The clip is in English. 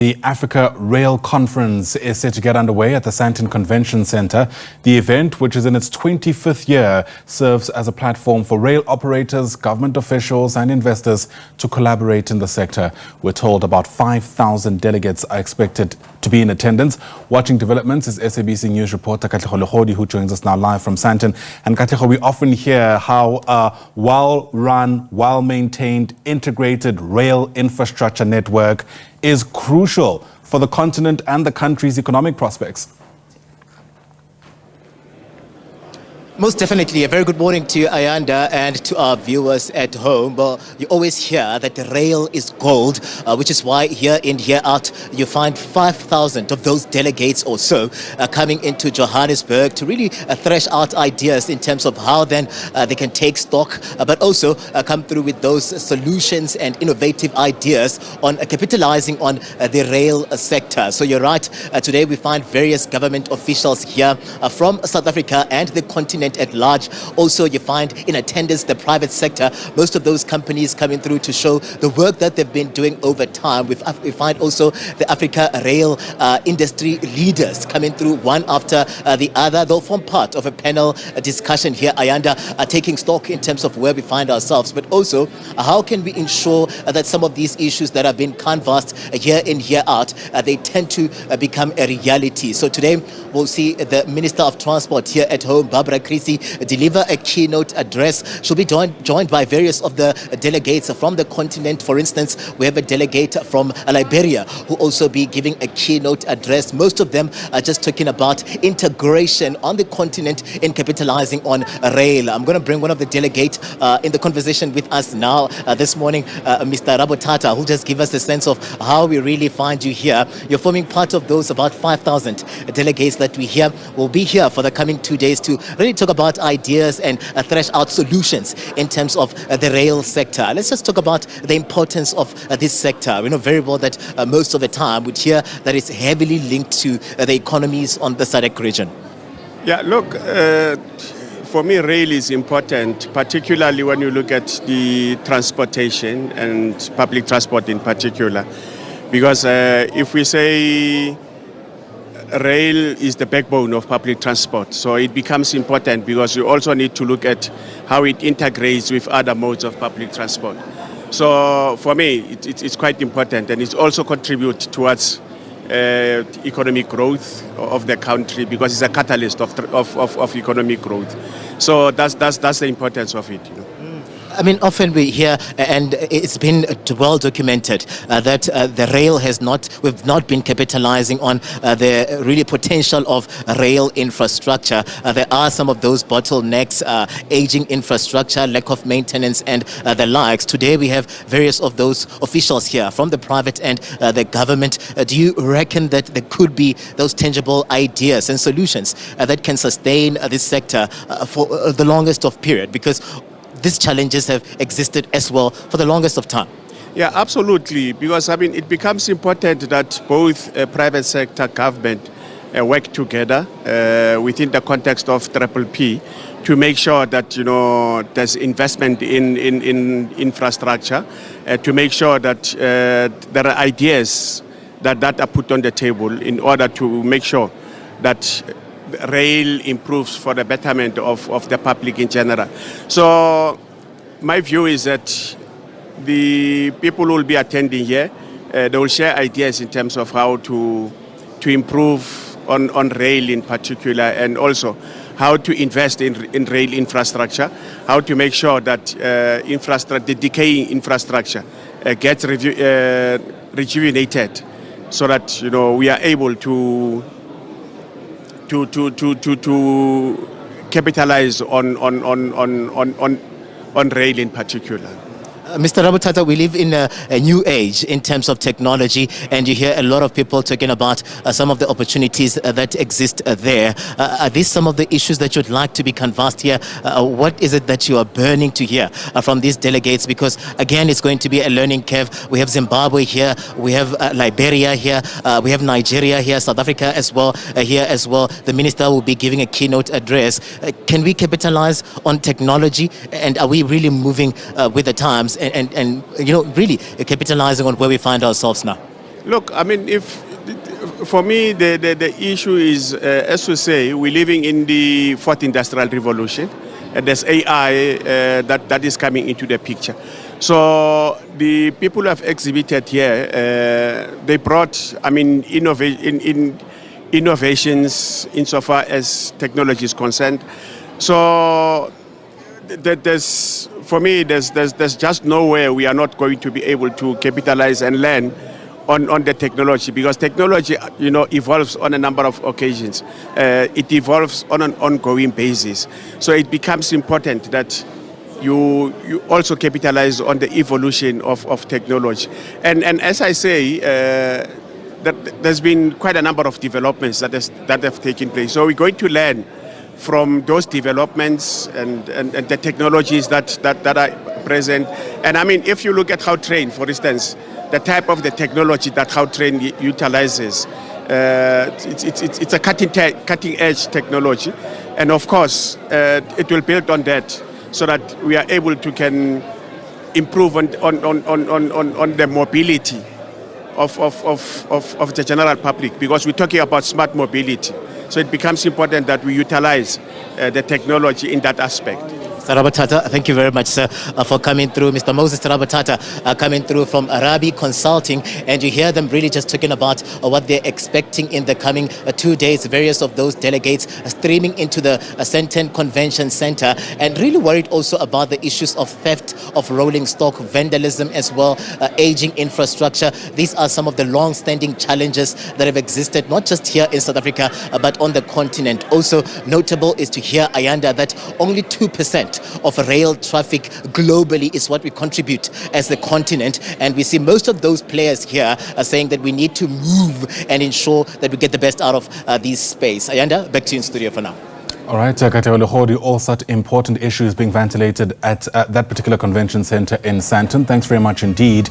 The Africa Rail Conference is set to get underway at the Sandton Convention Centre. The event, which is in its 25th year, serves as a platform for rail operators, government officials and investors to collaborate in the sector. We're told about 5,000 delegates are expected to be in attendance. Watching developments is SABC News reporter Katlego Legodi, who joins us now live from Sandton. And Katlego, we often hear how a well-run, well-maintained, integrated rail infrastructure network is crucial for the continent and the country's economic prospects. Most definitely. A very good morning to Ayanda and to our viewers at home. Well, you always hear that the rail is gold, which is why year in, year out, you find 5,000 of those delegates or so coming into Johannesburg to really thresh out ideas in terms of how then they can take stock, but also come through with those solutions and innovative ideas on capitalizing on the rail sector. So you're right. Today we find various government officials here from South Africa and the continent at large. Also, you find in attendance the private sector, most of those companies coming through to show the work that they've been doing over time. We find also the Africa rail industry leaders coming through one after the other. They'll form part of a panel discussion here, Ayanda, taking stock in terms of where we find ourselves, but also how can we ensure that some of these issues that have been canvassed year in, year out, they tend to become a reality. So today we'll see the Minister of Transport here at home, Barbara deliver a keynote address. She'll be joined by various of the delegates from the continent. For instance, we have a delegate from Liberia who also be giving a keynote address. Most of them are just talking about integration on the continent in capitalizing on rail. I'm going to bring one of the delegates in the conversation with us now this morning, Mr. Rabotata, who'll just give us a sense of how we really find you here. You're forming part of those about 5,000 delegates that we hear will be here for the coming 2 days to really talk about ideas and thresh out solutions in terms of the rail sector. Let's just talk about the importance of this sector. We know very well that most of the time we'd hear that it's heavily linked to the economies on the SADC region. Yeah, look, for me rail is important, particularly when you look at the transportation and public transport in particular. Because if we say rail is the backbone of public transport, so it becomes important because you also need to look at how it integrates with other modes of public transport. So for me, it's quite important, and it also contributes towards economic growth of the country because it's a catalyst of economic growth. So that's the importance of it. I mean, often we hear, and it's been well documented, that the rail we've not been capitalizing on the really potential of rail infrastructure. There are some of those bottlenecks, aging infrastructure, lack of maintenance and the likes. Today we have various of those officials here from the private and the government. Do you reckon that there could be those tangible ideas and solutions that can sustain this sector for the longest of period? Because these challenges have existed as well for the longest of time. Yeah, absolutely. Because, I mean, it becomes important that both private sector, government work together within the context of Triple P to make sure that, you know, there's investment in infrastructure, to make sure that there are ideas that are put on the table in order to make sure that rail improves for the betterment of the public in general. So my view is that the people who will be attending here, they will share ideas in terms of how to improve on rail in particular, and also how to invest in rail infrastructure, how to make sure that the decaying infrastructure gets rejuvenated so that, you know, we are able to capitalize on rail in particular. Mr. Rabotata, we live in a new age in terms of technology, and you hear a lot of people talking about some of the opportunities that exist there. Are these some of the issues that you'd like to be canvassed here? What is it that you are burning to hear from these delegates? Because, again, it's going to be a learning curve. We have Zimbabwe here, we have Liberia here, we have Nigeria here, South Africa as well, here as well. The minister will be giving a keynote address. Can we capitalize on technology, and are we really moving with the times? And you know, really capitalizing on where we find ourselves now? Look, I mean, for me, the issue is, as we say, we're living in the fourth industrial revolution, and there's AI that is coming into the picture. So the people who have exhibited here, they brought, I mean, innovations insofar as technology is concerned. So for me, there's just nowhere we are not going to be able to capitalize and learn on the technology, because technology, evolves on a number of occasions. It evolves on an ongoing basis. So it becomes important that you also capitalize on the evolution of technology. And as I say, that there's been quite a number of developments that have taken place. So we're going to learn from those developments and the technologies that are present. And I mean, if you look at Gautrain, for instance, the type of the technology that Gautrain utilizes, it's a cutting edge technology. And of course, it will build on that so that we are able to can improve on the mobility of the general public, because we're talking about smart mobility. So it becomes important that we utilize the technology in that aspect. Tarabatata, thank you very much, sir, for coming through. Mr. Moses Tarabatata coming through from Arabi Consulting, and you hear them really just talking about what they're expecting in the coming 2 days. Various of those delegates streaming into the Sandton Convention Centre, and really worried also about the issues of theft of rolling stock, vandalism as well, aging infrastructure. These are some of the long-standing challenges that have existed not just here in South Africa but on the continent. Also notable is to hear, Ayanda, that only 2% of rail traffic globally is what we contribute as the continent, and we see most of those players here are saying that we need to move and ensure that we get the best out of this space. Ayanda, back to you in studio for now. All right, Katlego Legodi, all such important issues being ventilated at that particular convention centre in Sandton. Thanks very much indeed.